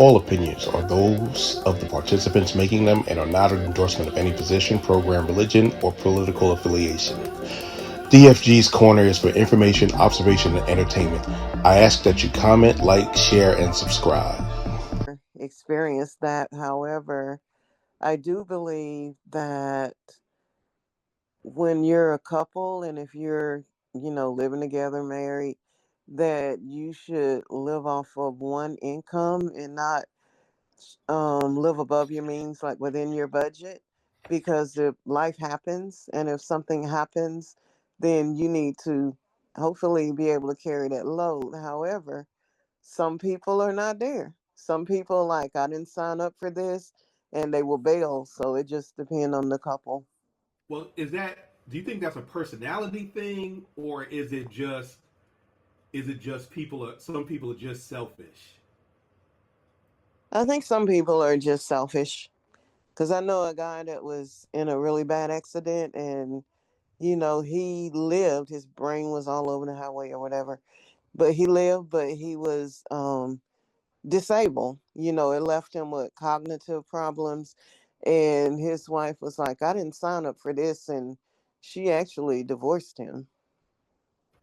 All opinions are those of the participants making them and are not an endorsement of any position, program, religion, or political affiliation. DFG's Corner is for information, observation, and entertainment. I ask that you comment, like, share, and subscribe. Experience that. However, I do believe that when you're a couple and if you're, living together, married, that you should live off of one income and not live above your means, like within your budget, because if life happens and if something happens, then you need to hopefully be able to carry that load. However, some people are not there. Some people like, I didn't sign up for this, and they will bail. So it just depends on the couple. Well, do you think that's a personality thing, or is it just some people are just selfish? I think some people are just selfish. Because I know a guy that was in a really bad accident, and he lived. His brain was all over the highway or whatever, but he lived. But he was disabled. It left him with cognitive problems, and his wife was like, "I didn't sign up for this," and she actually divorced him.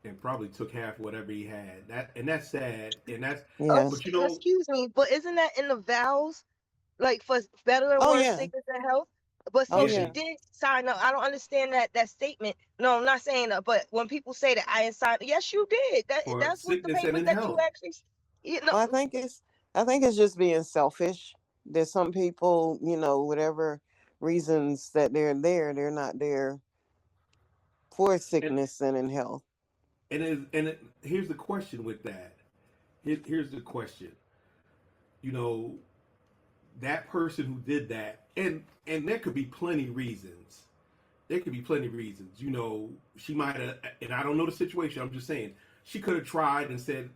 And probably took half whatever he had. That's sad. Yeah. But you know, Excuse me, but isn't that in the vows, like for better and Oh worse, yeah. sickness and health? But Oh so yeah, she yeah. did sign up. I don't understand that statement. No, I'm not saying that. But when people say that I didn't sign, yes, you did. for That's what the sickness and papers in that you health. actually, you know. Well, I think it's just being selfish. There's some people, whatever reasons that they're there, they're not there for And sickness and in health. here's the question with that. Here's the question. You know, that person who did that, and there could be plenty reasons. There could be plenty of reasons. She might have, and I don't know the situation. I'm just saying she could have tried and said,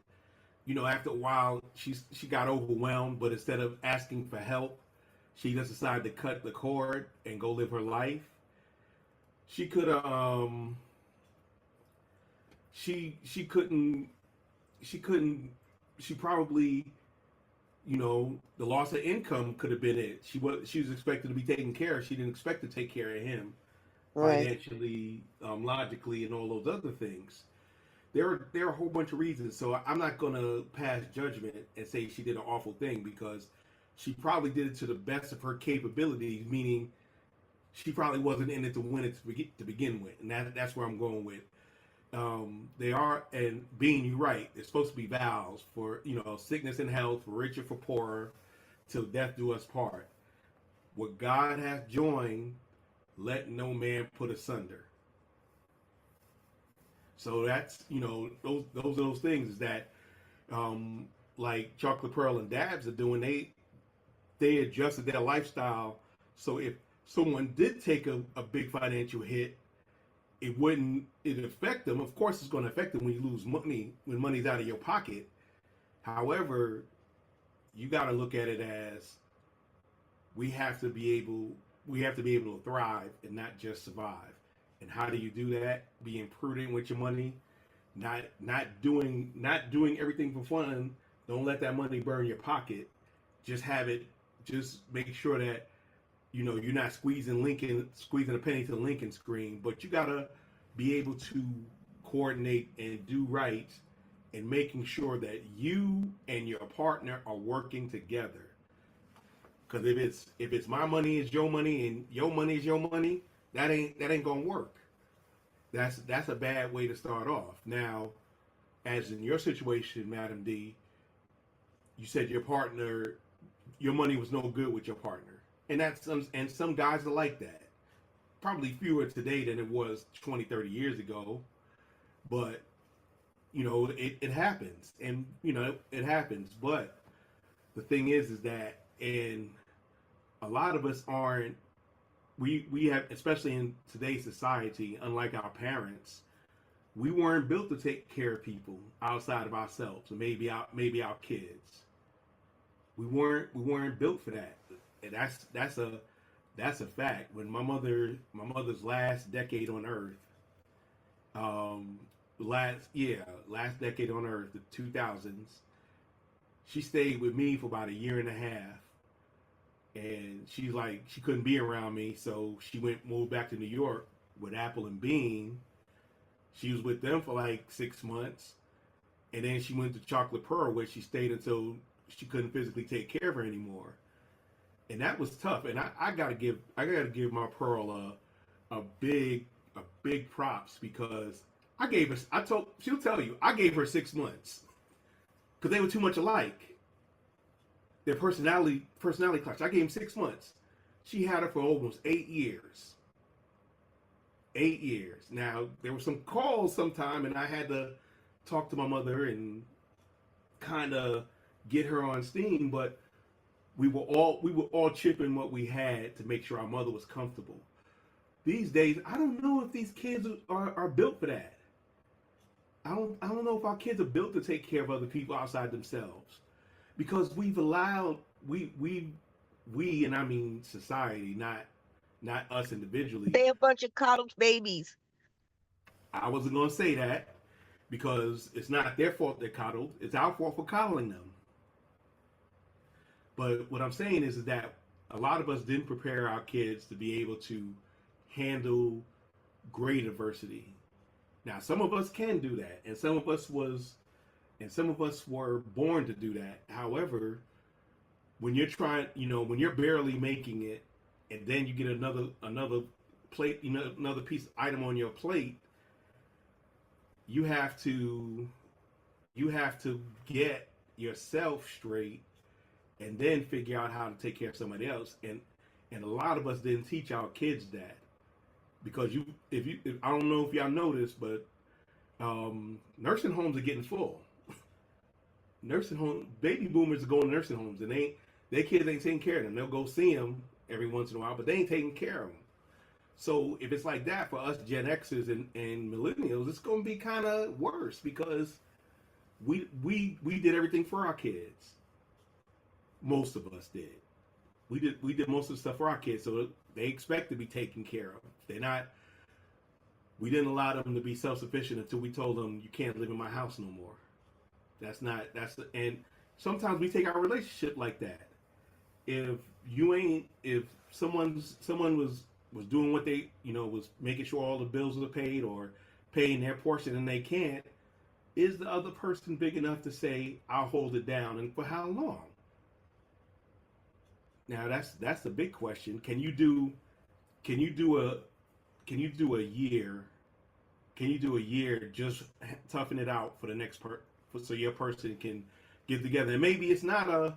after a while, she got overwhelmed, but instead of asking for help, she just decided to cut the cord and go live her life. She could have, she couldn't, she couldn't, she probably, the loss of income could have been it. She was expected to be taken care of. She didn't expect to take care of him Right. financially, logically, and all those other things. There are a whole bunch of reasons. So I'm not gonna pass judgment and say she did an awful thing, because she probably did it to the best of her capabilities. Meaning, she probably wasn't in it to win it to begin with, and that's where I'm going with. They are, and being you right, it's supposed to be vows for sickness and health, for richer for poorer, till death do us part. What God hath joined, let no man put asunder. So that's those are those things that like Chocolate Pearl and Dabs are doing. They adjusted their lifestyle, so if someone did take a big financial hit, it affect them. Of course, it's going to affect them when you lose money, when money's out of your pocket. However, you got to look at it as we have to be able we have to be able to thrive and not just survive. And how do you do that? Being prudent with your money, not doing everything for fun. Don't let that money burn your pocket. Just have it. Just make sure that you're not squeezing a penny to the Lincoln screen. But you gotta be able to coordinate and do right, and making sure that you and your partner are working together. Because if it's my money is your money and your money is your money, that ain't gonna work. That's a bad way to start off. Now, as in your situation, Madam D, you said your money was no good with your partner, and some guys are like that. Probably fewer today than it was 20, 30 years ago, but it happens, and it happens. But the thing is that, and a lot of us aren't. We have, especially in today's society, unlike our parents, we weren't built to take care of people outside of ourselves, or maybe our kids. We weren't built for that. And that's a fact. When my mother's last decade on Earth, last decade on Earth, the 2000s, She stayed with me for about a year and a half, and she's like she couldn't be around me, so she moved back to New York with Apple and Bean. She was with them for like 6 months, and then she went to Chocolate Pearl, where she stayed until she couldn't physically take care of her anymore, and that was tough. And I gotta give my Pearl a big props, because I gave her she'll tell you I gave her 6 months because they were too much alike. Their personality clash. I gave him 6 months. She had her for almost 8 years. 8 years. Now there were some calls sometime, and I had to talk to my mother and kind of get her on steam, but we were all chipping what we had to make sure our mother was comfortable. These days, I don't know if these kids are built for that. I don't know if our kids are built to take care of other people outside themselves, because we've allowed we and I mean society, not us individually. They a bunch of coddled babies. I wasn't gonna say that, because it's not their fault they're coddled. It's our fault for coddling them. But what I'm saying is that a lot of us didn't prepare our kids to be able to handle great adversity. Now, some of us can do that, and some of us were born to do that. However, when you're trying, when you're barely making it, and then you get another plate, another piece item on your plate, you have to get yourself straight, and then figure out how to take care of somebody else. And a lot of us didn't teach our kids that, because if I don't know if y'all noticed, but nursing homes are getting full. Nursing home baby boomers are going to nursing homes, and their kids ain't taking care of them. They'll go see them every once in a while, but they ain't taking care of them. So if it's like that for us Gen Xers and millennials, it's going to be kind of worse, because we did everything for our kids. Most of us did. We did most of the stuff for our kids, so they expect to be taken care of. They're not. We didn't allow them to be self-sufficient until we told them, you can't live in my house no more. And sometimes we take our relationship like that. If someone was doing what they, was making sure all the bills were paid or paying their portion, and they can't, is the other person big enough to say, I'll hold it down, and for how long? Now that's the big question. Can you do a year? Can you do a year just toughen it out for the next so your person can get together? And maybe it's not a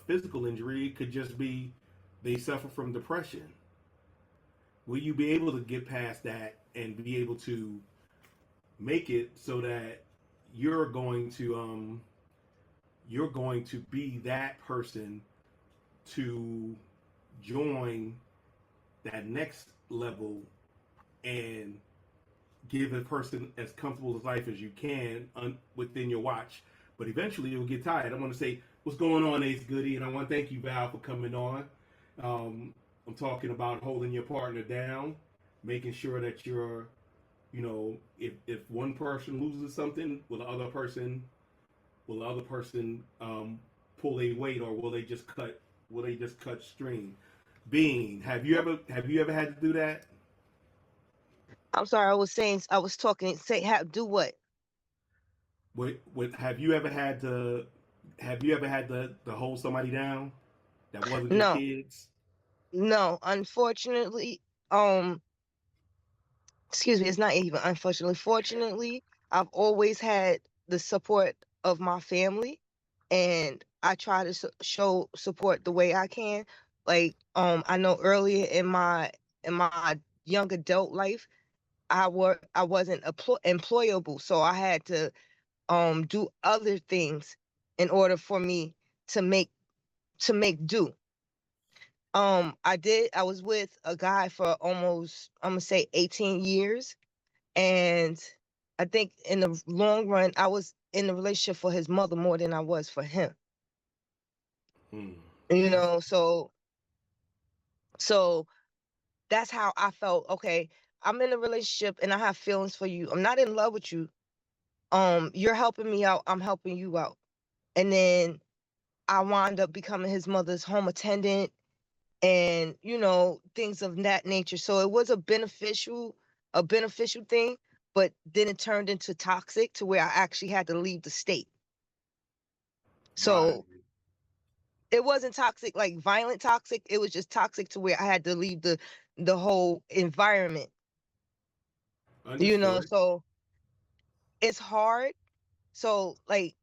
physical injury. It could just be they suffer from depression. Will you be able to get past that and be able to make it so that you're going to be that person to join that next level and give a person as comfortable a life as you can within your watch? But eventually you'll get tired. I want to say, what's going on, Ace Goody? And I want to thank you, Val, for coming on. I'm talking about holding your partner down, making sure that you're, if one person loses something, will the other person pull a weight, or will they just cut string? Bean, have you ever had to do that? I'm sorry, I was talking. Do what? Have you ever had to hold somebody down that wasn't your No, kids? no. Unfortunately, excuse me, it's not even unfortunately. Fortunately, I've always had the support of my family, and I try to show support the way I can. Like, I know earlier in my young adult life, I wasn't employable, so I had to do other things in order for me to make do. I was with a guy for almost, I'm gonna say, 18 years, and I think in the long run I was in the relationship for his mother more than I was for him. Hmm. You That's know, so that's how I felt. Okay, I'm in a relationship and I have feelings for you. I'm not in love with you. You're helping me out, I'm helping you out. And then I wound up becoming his mother's home attendant and, things of that nature. So it was a beneficial thing, but then it turned into toxic to where I actually had to leave the state. Right. So it wasn't toxic, like violent toxic. It was just toxic to where I had to leave the whole environment, Understood. so it's hard. So like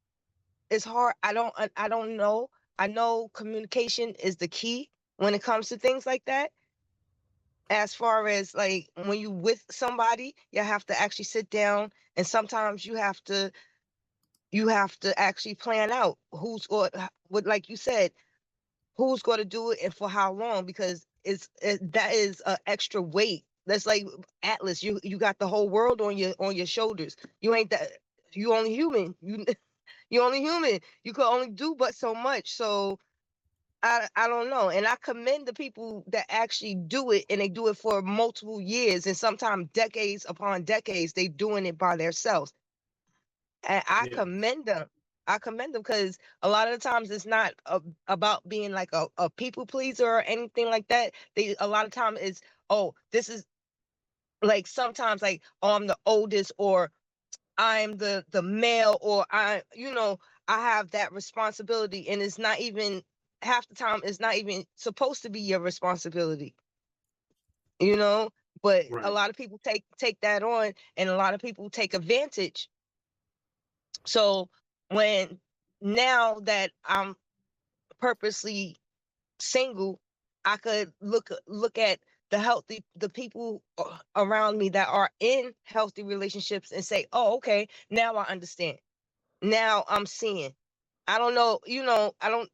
it's hard. I don't know. I know communication is the key when it comes to things like that. As far as like when you with somebody, you have to actually sit down, and sometimes you have to actually plan out who's going, what, like you said, who's going to do it and for how long, because that is an extra weight. That's like Atlas. You got the whole world on your shoulders. You ain't that. You only human. You only human. You could only do but so much. So I don't know. And I commend the people that actually do it, and they do it for multiple years and sometimes decades upon decades. They doing it by themselves. And I Yes. commend them. I commend them because a lot of the times it's not about being like a people pleaser or anything like that. A lot of times it's, oh, this is like sometimes like, oh, I'm the oldest, or I'm the male, or I have that responsibility, and it's not even, half the time it's not even supposed to be your responsibility, but a Right. lot of people take that on, and a lot of people take advantage. So when, now that I'm purposely single, I could look at the people around me that are in healthy relationships and say, oh, okay, now I understand. Now I'm seeing. I don't know, I don't.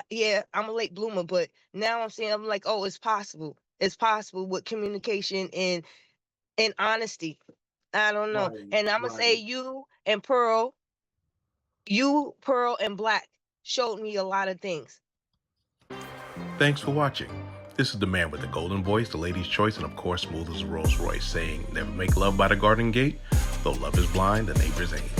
Yeah, I'm a late bloomer, but now I'm seeing. I'm like, oh, it's possible. It's possible with communication and honesty. I don't know, Right. and I'm gonna say Right. Pearl and Black showed me a lot of things. Thanks for watching. This is the man with the golden voice, the lady's choice, and of course, smooth as a Rolls Royce, saying, never make love by the garden gate, though love is blind, the neighbor's ain't.